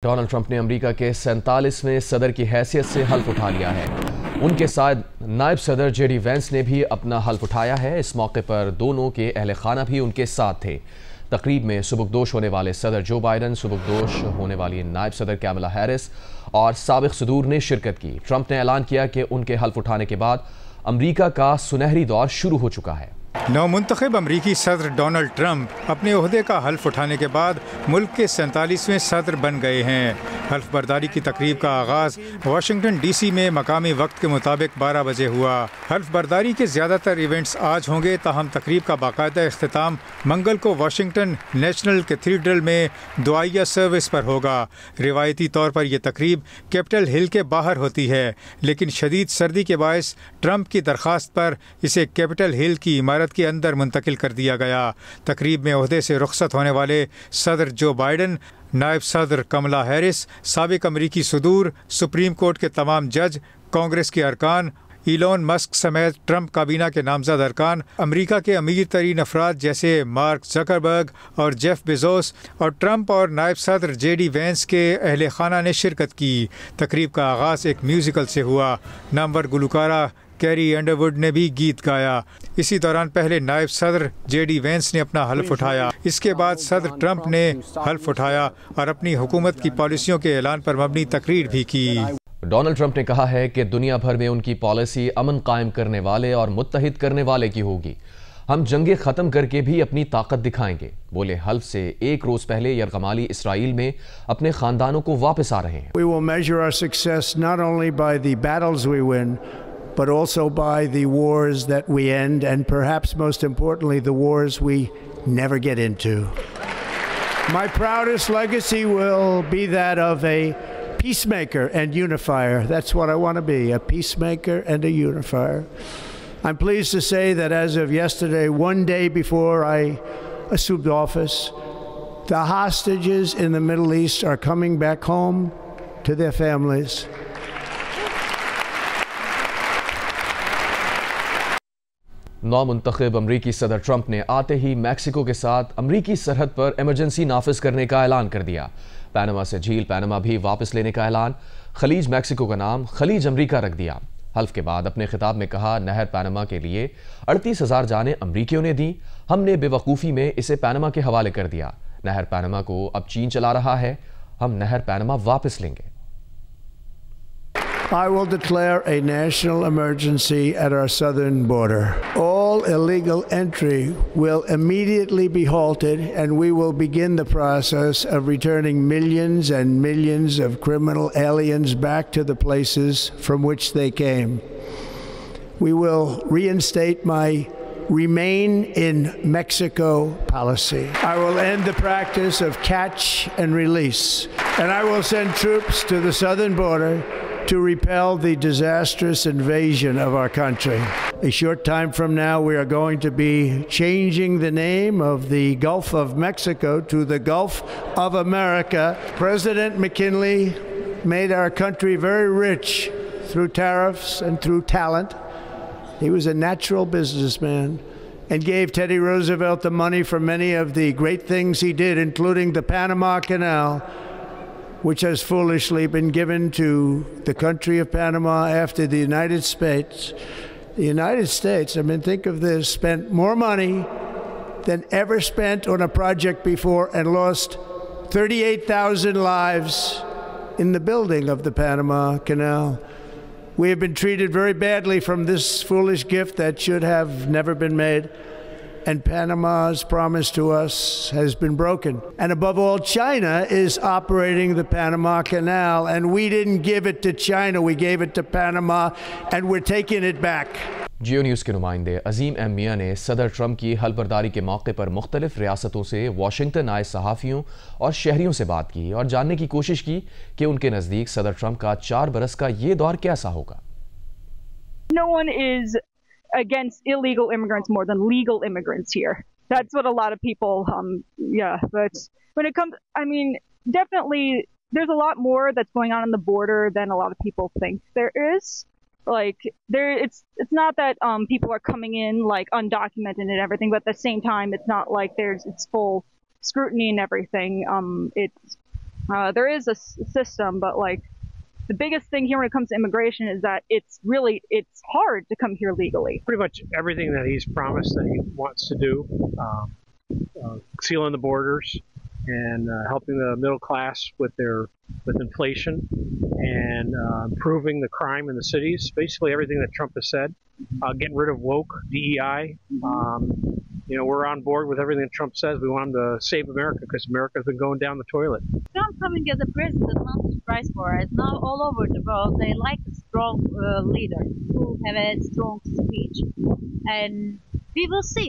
Donald Trump نے امریکہ کے 47ویں صدر کی حیثیت سے حلف اٹھا لیا ہے۔ ان کے ساتھ نائب صدر جے ڈی وینس نے بھی اپنا حلف اٹھایا ہے۔ اس موقع پر دونوں کے اہل خانہ بھی ان کے ساتھ تھے۔ تقریب میں سبکدوش ہونے والے صدر جو بائیڈن، سبکدوش ہونے والی نائب صدر کیملا ہیرس اور سابق صدور نے شرکت کی۔ ٹرمپ نے اعلان کیا کہ ان کے حلف اٹھانے کے بعد امریکہ کا سنہری دور شروع ہو چکا ہے۔ نومنتخب امریکی صدر ڈونلڈ ٹرمپ اپنے عہدے کا حلف اٹھانے کے بعد ملک کے 47ویں صدر بن گئے ہیں۔ حلف برداری کی تقریب کا آغاز واشنگٹن ڈی سی میں مقامی وقت کے مطابق 12 بجے ہوا۔ حلف برداری کے زیادہ تر ایونٹس آج ہوں گے، تاہم تقریب کا باقاعدہ اختتام منگل کو واشنگٹن نیشنل کیتھیڈرل میں دعائیہ سروس پر ہوگا۔ روایتی طور پر یہ تقریب کیپٹل ہل کے باہر ہوتی ہے، لیکن شدید سردی کے باعث ٹرمپ کی درخواست پر اسے کیپٹل ہل کی عمارت کے اندر منتقل کر دیا گیا۔ تقریب میں عہدے سے رخصت ہونے والے صدر جو بائیڈن، نائب صدر کملا ہیرس، سابق امریکی صدور، سپریم کورٹ کے تمام جج، کانگریس کے ارکان، ایلون مسک سمیت ٹرمپ کابینہ کے نامزد ارکان، امریکہ کے امیر ترین افراد جیسے مارک زکربرگ اور جیف بیزوس اور ٹرمپ اور نائب صدر جے ڈی وینس کے اہل خانہ نے شرکت کی۔ تقریب کا آغاز ایک میوزیکل سے ہوا۔ نامور گلوکارہ کیری انڈروڈ نے بھی گیت گایا۔ اسی دوران پہلے نائب صدر جے ڈی وینس نے اپنا حلف اٹھایا۔ اس کے بعد صدر ٹرمپ نے حلف اٹھایا اور اپنی حکومت کی پالیسیوں کے اعلان پر مبنی تقریر بھی کی۔ ڈونلڈ ٹرمپ نے کہا ہے کہ دنیا بھر میں ان کی پالیسی امن قائم کرنے والے اور متحد کرنے والے کی ہوگی۔ ہم جنگیں ختم کر کے بھی اپنی طاقت دکھائیں گے۔ بولے حلف سے ایک روز پہلے یرغمالی اسرائیل میں اپنے خاندانوں کو واپس آ رہے ہیں۔ We will measure our success not only by the battles we win, but also by the wars that we end, and perhaps most importantly, the wars we never get into. My proudest legacy will be that of a peacemaker and unifier. That's what I want to be, a peacemaker and a unifier. I'm pleased to say that as of yesterday, one day before I assumed office, the hostages in the Middle East are coming back home to their families. نومنتخب امریکی صدر Trump نے آتے ہی Mexico کے ساتھ امریکی سرحد پر emergency نافذ کرنے کا اعلان کر دیا۔ پیناما سے جھیل پیناما بھی واپس لینے کا اعلان۔ خلیج میکسیکو کا نام خلیج امریکہ رکھ دیا۔ حلف کے بعد اپنے خطاب میں کہا، نہر پیناما کے لیے 38,000 جانیں امریکیوں نے دیں۔ ہم نے بے وقوفی میں اسے پیناما کے حوالے کر دیا۔ نہر پیناما کو اب چین چلا رہا ہے۔ ہم نہر پیناما واپس لیں گے۔ I will declare a national emergency at our southern border. All illegal entry will immediately be halted, and we will begin the process of returning millions and millions of criminal aliens back to the places from which they came. We will reinstate my Remain in Mexico policy. I will end the practice of catch and release, and I will send troops to the southern border to repel the disastrous invasion of our country. A short time from now, we are going to be changing the name of the Gulf of Mexico to the Gulf of America. President McKinley made our country very rich through tariffs and through talent. He was a natural businessman and gave Teddy Roosevelt the money for many of the great things he did, including the Panama Canal, which has foolishly been given to the country of Panama after the United States. The United States, I mean, think of this, spent more money than ever spent on a project before and lost 38,000 lives in the building of the Panama Canal. We have been treated very badly from this foolish gift that should have never been made. And Panama's promise to us has been broken. And above all, China is operating the Panama Canal, and we didn't give it to China, we gave it to Panama, and we're taking it back. Geo News کے نمائندے عظیم M میاں نے صدر Trump کی حلف برداری کے موقع پر مختلف ریاستوں سے واشنگٹن آئے صحافیوں اور شہریوں سے بات کی اور جاننے کی کوشش کی کہ ان کے نزدیک صدر ٹرمپ کا 4 برس کا یہ دور کیسا ہوگا۔ No one is against illegal immigrants more than legal immigrants here. That's what a lot of people, but when it comes, I mean, definitely there's a lot more that's going on the border than a lot of people think there is. Like, it's not that people are coming in like undocumented and everything, but at the same time, it's not like it's full scrutiny and everything. There is a system, but like the biggest thing here when it comes to immigration is that it's hard to come here legally. Pretty much everything that he's promised that he wants to do, sealing the borders and helping the middle class with inflation and improving the crime in the cities. Basically everything that Trump has said. Getting rid of woke, DEI. We're on board with everything that Trump says. We want him to save America because America's been going down the toilet. Trump coming as a president, not a surprise for us. Now all over the world, they like a strong leader who have a strong speech. And we will see.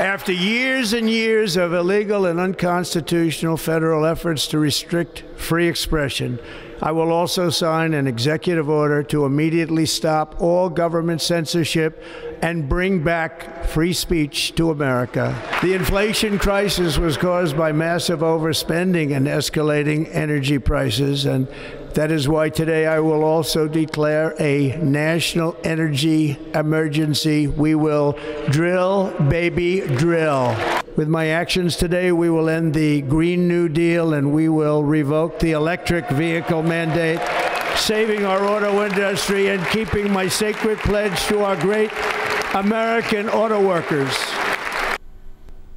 After years and years of illegal and unconstitutional federal efforts to restrict free expression, I will also sign an executive order to immediately stop all government censorship and bring back free speech to America. The inflation crisis was caused by massive overspending and escalating energy prices, and that is why today I will also declare a national energy emergency. We will drill, baby, drill. With my actions today, we will end the Green New Deal and we will revoke the electric vehicle mandate, saving our auto industry and keeping my sacred pledge to our great American auto workers.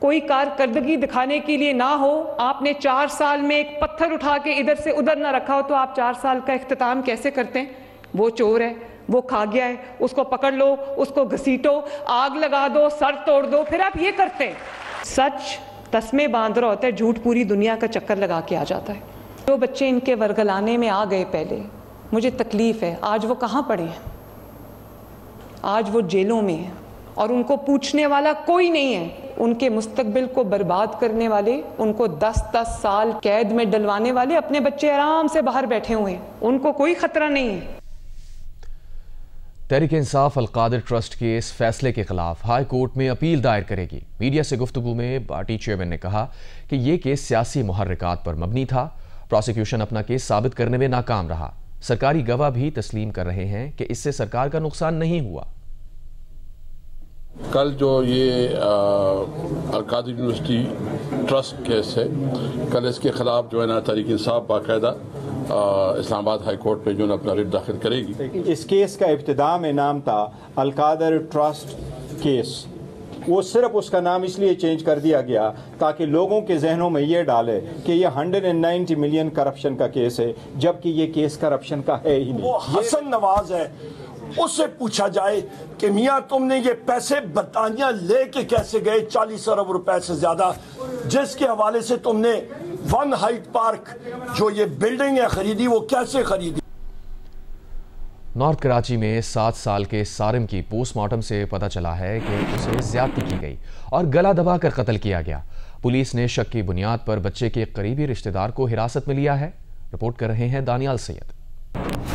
کوئی کارکردگی دکھانے کے لیے نہ ہو, آپ نے 4 سال میں ایک پتھر اٹھا کے ادھر سے ادھر نہ رکھا ہو, تو آپ 4 سال کا اختتام کیسے کرتے ہیں؟ وہ چور ہے, وہ کھا گیا ہے, اس کو پکڑ لو, اس کو گھسیٹو, آگ لگا دو, سر توڑ دو, پھر آپ یہ کرتے ہیں. سچ تسمے باندھ رہا ہوتا ہے, جھوٹ پوری دنیا کا چکر لگا کے آ جاتا ہے. جو بچے ان کے ورگلانے میں آ گئے پہلے, مجھے تکلیف ہے, آج وہ کہاں پڑے ہیں؟ آج وہ جیلوں میں ہیں اور ان کو پوچھنے والا کوئی نہیں ہے. ان کے مستقبل کو برباد کرنے والے, ان کو 10-10 سال قید میں ڈلوانے والے اپنے بچے آرام سے باہر بیٹھے ہوئے ہیں, ان کو کوئی خطرہ نہیں ہے. تحریک انصاف القادر ٹرسٹ کے اس فیصلے کے خلاف ہائی کورٹ میں اپیل دائر کرے گی. میڈیا سے گفتگو میں پارٹی چیئرمین نے کہا کہ یہ کیس سیاسی محرکات پر مبنی تھا. پروسیکیوشن اپنا کیس ثابت کرنے میں ناکام رہا. سرکاری گواہ بھی تسلیم کر رہے ہیں کہ اس سے سرکار کا نقصان نہیں ہوا. کل جو یہ القادر یونیورسٹی ٹرسٹ کیس ہے, کل اس کے خلاف جو ہے نا تحریک انصاف باقاعدہ اسلام آباد ہائی کورٹ میں جو ہے اپنا ریٹ داخل کرے گی. اس کیس کا ابتدا میں نام تھا القادر ٹرسٹ کیس. وہ صرف اس کا نام اس لیے چینج کر دیا گیا تاکہ لوگوں کے ذہنوں میں یہ ڈالے کہ یہ 190 ملین کرپشن کا کیس ہے, جبکہ یہ کیس کرپشن کا ہے ہی نہیں. وہ حسن نواز ہے, اس سے پوچھا جائے کہ میاں تم نے یہ پیسے برطانیہ لے کے کیسے گئے 40 ارب روپے سے زیادہ, جس کے حوالے سے تم نے ون ہائٹ پارک جو یہ بلڈنگ ہے خریدی, وہ کیسے خریدی؟ نارتھ کراچی میں 7 سال کے سارم کی پوسٹ مارٹم سے پتہ چلا ہے کہ اسے زیادتی کی گئی اور گلا دبا کر قتل کیا گیا. پولیس نے شک کی بنیاد پر بچے کے قریبی رشتہ دار کو حراست میں لیا ہے. رپورٹ کر رہے ہیں دانیال سید.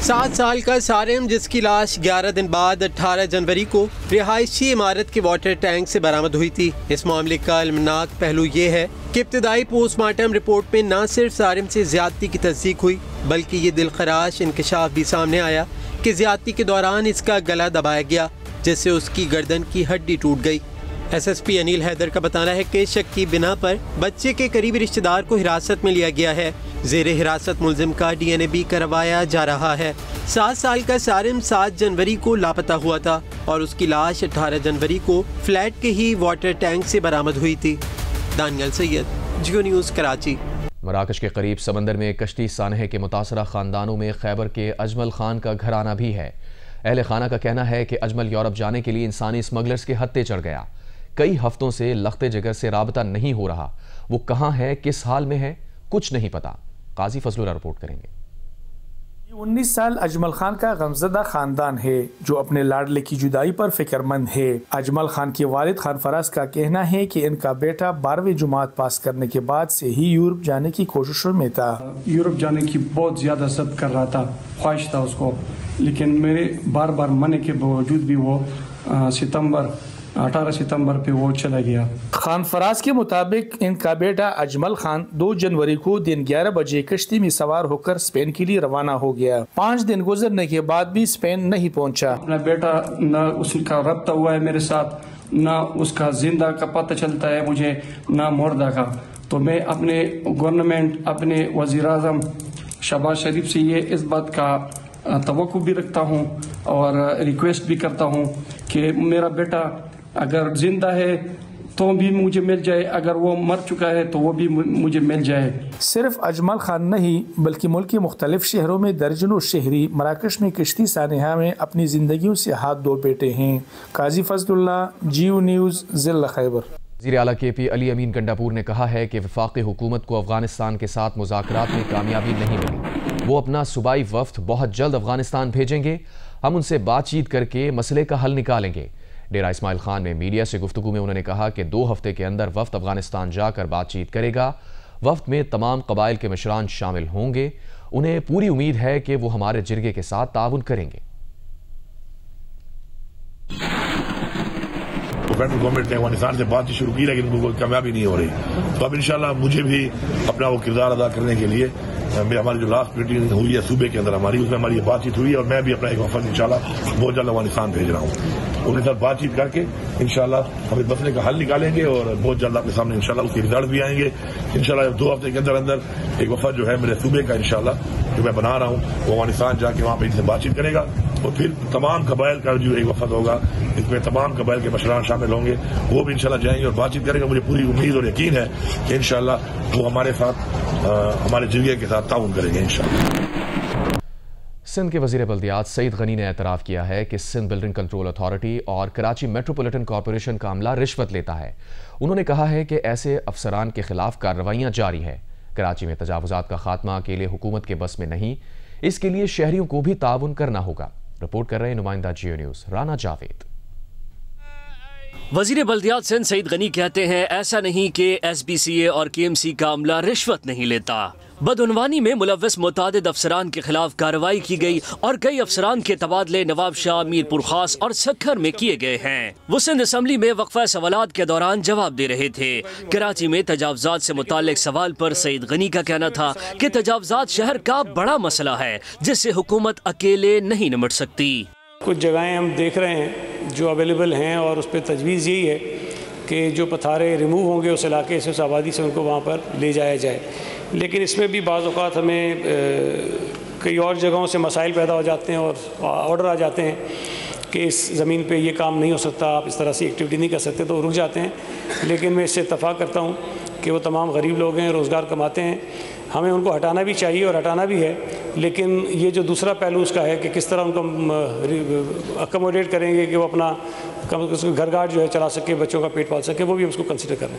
7 سال کا سارم, جس کی لاش 11 دن بعد 18 جنوری کو رہائشی عمارت کے واٹر ٹینک سے برآمد ہوئی تھی. اس معاملے کا المناک پہلو یہ ہے کہ ابتدائی پوسٹ مارٹم رپورٹ میں نہ صرف سارم سے زیادتی کی تصدیق ہوئی, بلکہ یہ دلخراش انکشاف بھی سامنے آیا کہ زیادتی کے دوران اس کا گلا دبایا گیا, جس سے اس کی گردن کی ہڈی ٹوٹ گئی. S S P Anil Haider کا بتانا ہے کہ شک کی بنا پر بچے کے قریبی رشتہ دار کو حراست میں لیا گیا ہے. زیر حراست ملزم کا ڈی این اے بھی کروایا جا رہا ہے. 7 سال کا سارم 7 جنوری کو لاپتہ ہوا تھا اور اس کی لاش 18 جنوری کو فلیٹ کے ہی واٹر ٹینک سے برآمد ہوئی تھی. دانیال سید, جیو نیوز, کراچی. مراکش کے قریب سمندر میں کشتی سانحے کے متاثرہ خاندانوں میں خیبر کے اجمل خان کا گھرانہ بھی ہے. اہل خانہ کا کہنا ہے کہ اجمل یورپ جانے کے لیے انسانی اسمگلرز کے ہتھے چڑھ گیا. کئی ہفتوں سے لخت جگر سے رابطہ نہیں ہو رہا. وہ کہاں ہے, کس حال میں ہے, کچھ نہیں پتا. قاضی فضل اللہ رپورٹ کریں گے. 19 سال اجمل خان کا غمزدہ خاندان ہے جو اپنے لاڈلے کی جدائی پر فکر مند ہے. اجمل خان کے والد خان فراز کا کہنا ہے کہ ان کا بیٹا 12ویں جماعت پاس کرنے کے بعد سے ہی یورپ جانے کی کوششوں میں تھا. یورپ جانے کی بہت زیادہ ضد کر رہا تھا, خواہش تھا اس کو, لیکن میرے بار بار منع کے باوجود بھی وہ 18 ستمبر پہ وہ چلا گیا. خان فراز کے مطابق ان کا بیٹا اجمل خان 2 جنوری کو دن 11 بجے کشتی میں سوار ہو کر اسپین کے لیے روانہ ہو گیا. 5 دن گزرنے کے بعد بھی اسپین نہیں پہنچا. اپنا بیٹا نہ اس کا رابطہ ہوا ہے میرے ساتھ, نہ اس کا زندہ کا پتہ چلتا ہے مجھے, نہ مردہ کا. تو میں اپنے گورنمنٹ, اپنے وزیر اعظم شہباز شریف سے یہ اس بات کا توقع بھی رکھتا ہوں اور ریکویسٹ بھی کرتا ہوں کہ میرا بیٹا اگر زندہ ہے تو بھی مجھے مل جائے, اگر وہ مر چکا ہے تو وہ بھی مجھے مل جائے. صرف اجمل خان نہیں بلکہ ملک کے مختلف شہروں میں درجنوں شہری مراکش میں کشتی سانحہ میں اپنی زندگیوں سے ہاتھ دھو بیٹھے ہیں. قاضی فضل اللہ, جیو نیوز, ضلع خیبر. وزیر اعلیٰ کے پی علی امین گنڈاپور نے کہا ہے کہ وفاقی حکومت کو افغانستان کے ساتھ مذاکرات میں کامیابی نہیں ملی. وہ اپنا صوبائی وفد بہت جلد افغانستان بھیجیں گے. ہم ان سے بات چیت کر کے مسئلے کا حل نکالیں گے. ڈیرہ اسماعیل خان میں میڈیا سے گفتگو میں انہوں نے کہا کہ 2 ہفتے کے اندر وفد افغانستان جا کر بات چیت کرے گا. وفد میں تمام قبائل کے مشران شامل ہوں گے. انہیں پوری امید ہے کہ وہ ہمارے جرگے کے ساتھ تعاون کریں گے. فیڈرل گورنمنٹ نے افغانستان سے بات شروع کی لیکن ان کو کوئی کامیابی نہیں ہو رہی. تو اب انشاءاللہ مجھے بھی اپنا وہ کردار ادا کرنے کے لیے ہماری جو لاسٹ میٹنگ ہوئی ہے صوبے کے اندر ہماری, اس میں ہماری یہ بات چیت ہوئی ہے اور میں بھی اپنا ایک وفد انشاءاللہ بہت جلد افغانستان بھیج رہا ہوں. ان کے ساتھ بات چیت کر کے انشاءاللہ ہم اس مسئلے کا حل نکالیں گے اور بہت جلد آپ کے سامنے انشاءاللہ اس کے رزلٹ بھی آئیں گے. انشاءاللہ 2 ہفتے کے اندر اندر ایک وفد جو ہے میرے صوبے کا انشاءاللہ جو میں بنا رہا ہوں وہ افغانستان جا کے وہاں پہ ان سے بات چیت کرے گا اور پھر تمام قبائل کا جو ایک وفد ہوگا اس میں تمام قبائل کے مشران شامل ہوں گے, وہ بھی انشاءاللہ جائیں گے اور بات چیت کریں گے. مجھے پوری امید اور یقین ہے کہ انشاءاللہ وہ ہمارے ساتھ ہمارے جرگے کے ساتھ تعاون کریں گے انشاءاللہ. سندھ کے وزیر بلدیات سعید غنی نے اعتراف کیا ہے کہ سندھ بلڈنگ کنٹرول اتھارٹی اور کراچی میٹروپولیٹن کارپوریشن کا عملہ رشوت لیتا ہے. انہوں نے کہا ہے کہ ایسے افسران کے خلاف کارروائیاں جاری ہیں. کراچی میں تجاوزات کا خاتمہ اکیلے حکومت کے بس میں نہیں, اس کے لیے شہریوں کو بھی تعاون کرنا ہوگا. رپورٹ کر رہے ہیں نمائندہ جیو نیوز رانا جاوید. وزیر بلدیات سندھ سعید غنی کہتے ہیں ایسا نہیں کہ ایس بی سی اے اور کے ایم سی کا عملہ رشوت نہیں لیتا. بدعنوانی میں ملوث متعدد افسران کے خلاف کارروائی کی گئی اور کئی افسران کے تبادلے نواب شاہ, میر پور خاص اور سکھر میں کیے گئے ہیں. وہ سندھ اسمبلی میں وقفہ سوالات کے دوران جواب دے رہے تھے. کراچی میں تجاوزات سے متعلق سوال پر سعید غنی کا کہنا تھا کہ تجاوزات شہر کا بڑا مسئلہ ہے جس سے حکومت اکیلے نہیں نمٹ سکتی. کچھ جگہیں ہم دیکھ رہے ہیں جو اویلیبل ہیں اور اس پہ تجویز یہی ہے کہ جو پتھارے ریموو ہوں گے اس علاقے سے, اس آبادی سے, ان کو وہاں پر لے جایا جائے. لیکن اس میں بھی بعض اوقات ہمیں کئی اور جگہوں سے مسائل پیدا ہو جاتے ہیں اور آرڈر آ جاتے ہیں کہ اس زمین پہ یہ کام نہیں ہو سکتا, آپ اس طرح سے ایکٹیویٹی نہیں کر سکتے, تو رک جاتے ہیں. لیکن میں اس سے اتفاق کرتا ہوں کہ وہ تمام غریب لوگ ہیں, روزگار کماتے ہیں, ہمیں ان کو ہٹانا بھی چاہیے اور ہٹانا بھی ہے. لیکن یہ جو دوسرا پہلو اس کا ہے کہ کس طرح ان کو اکموڈیٹ کریں گے کہ وہ اپنا گھر گاٹ جو ہے چلا سکے, بچوں کا پیٹ پال سکے, وہ بھی اس کو کنسیڈر کریں.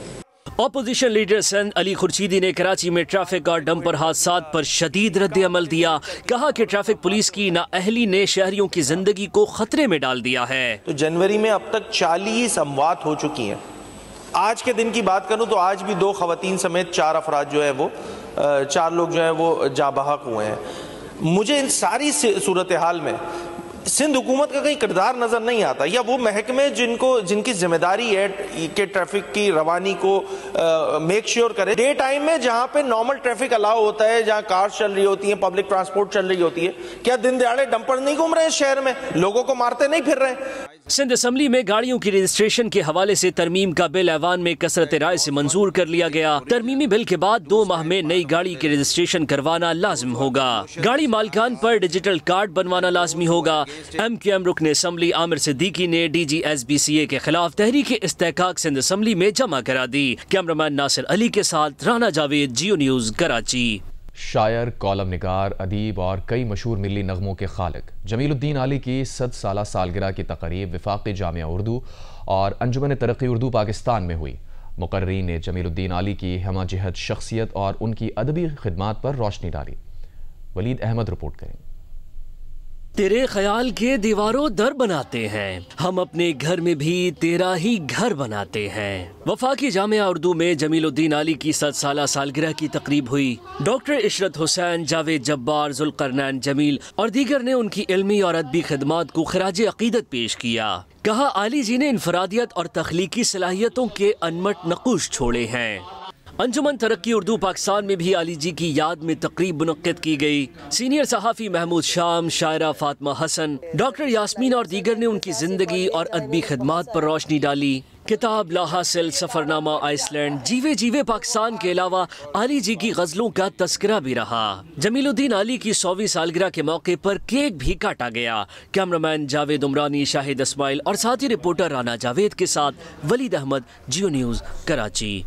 اپوزیشن لیڈر سندھ علی خورشیدی نے کراچی میں ٹریفک اور ڈمپر حادثات پر شدید رد عمل دیا. کہا کہ ٹریفک پولیس کی نااہلی نے شہریوں کی زندگی کو خطرے میں ڈال دیا ہے. تو جنوری میں اب تک 40 اموات ہو چکی ہیں. آج کے دن کی بات کروں تو آج بھی 2 خواتین سمیت 4 افراد جو ہیں وہ 4 لوگ جو ہیں وہ جاں بحق ہوئے ہیں. مجھے ان ساری صورتحال میں سندھ حکومت کا کہیں کردار نظر نہیں آتا, یا وہ محکمے جن کی ذمہ داری ہے کہ ٹریفک کی روانی کو میک شیور کرے. ڈے ٹائم میں جہاں پہ نارمل ٹریفک الاؤ ہوتا ہے, جہاں کار چل رہی ہوتی ہیں, پبلک ٹرانسپورٹ چل رہی ہوتی ہے, کیا دن دیہڑے ڈمپر نہیں گھوم رہے ہیں شہر میں, لوگوں کو مارتے نہیں پھر رہے ہیں. سندھ اسمبلی میں گاڑیوں کی رجسٹریشن کے حوالے سے ترمیم کا بل ایوان میں کثرت رائے سے منظور کر لیا گیا. ترمیمی بل کے بعد 2 ماہ میں نئی گاڑی کی رجسٹریشن کروانا لازم ہوگا. گاڑی مالکان پر ڈیجیٹل کارڈ بنوانا لازمی ہوگا. ایم کیو ایم رکن اسمبلی عامر صدیقی نے ڈی جی ایس بی سی اے کے خلاف تحریک استحقاق سندھ اسمبلی میں جمع کرا دی. کیمرامین ناصر علی کے ساتھ رانا جاوید, جیو نیوز, کراچی. شاعر, کالم نگار, ادیب اور کئی مشہور ملی نغموں کے خالق جمیل الدین علی کی 100 سالہ سالگرہ کی تقریب وفاقی جامعہ اردو اور انجمن ترقی اردو پاکستان میں ہوئی. مقررین نے جمیل الدین علی کی ہمہ جہت شخصیت اور ان کی ادبی خدمات پر روشنی ڈالی. ولید احمد رپورٹ کریں. تیرے خیال کے دیواروں در بناتے ہیں, ہم اپنے گھر میں بھی تیرا ہی گھر بناتے ہیں. وفاقی جامعہ اردو میں جمیل الدین علی کی 100 سالہ سالگرہ کی تقریب ہوئی. ڈاکٹر عشرت حسین, جاوید جبار, ذوالقرنین جمیل اور دیگر نے ان کی علمی اور ادبی خدمات کو خراج عقیدت پیش کیا. کہا علی جی نے انفرادیت اور تخلیقی صلاحیتوں کے انمٹ نقوش چھوڑے ہیں. انجمن ترقی اردو پاکستان میں بھی علی جی کی یاد میں تقریب منعقد کی گئی. سینئر صحافی محمود شام, شاعرہ فاطمہ حسن, ڈاکٹر یاسمین اور دیگر نے ان کی زندگی اور ادبی خدمات پر روشنی ڈالی. کتاب لا حاصل, سفرنامہ آئس لینڈ, جیوے جیوے پاکستان کے علاوہ علی جی کی غزلوں کا تذکرہ بھی رہا. جمیل الدین علی کی 100ویں سالگرہ کے موقع پر کیک بھی کاٹا گیا. کیمرامین جاوید عمرانی, شاہد اسماعیل اور ساتھی رپورٹر رانا جاوید کے ساتھ ولید احمد, جیو نیوز, کراچی.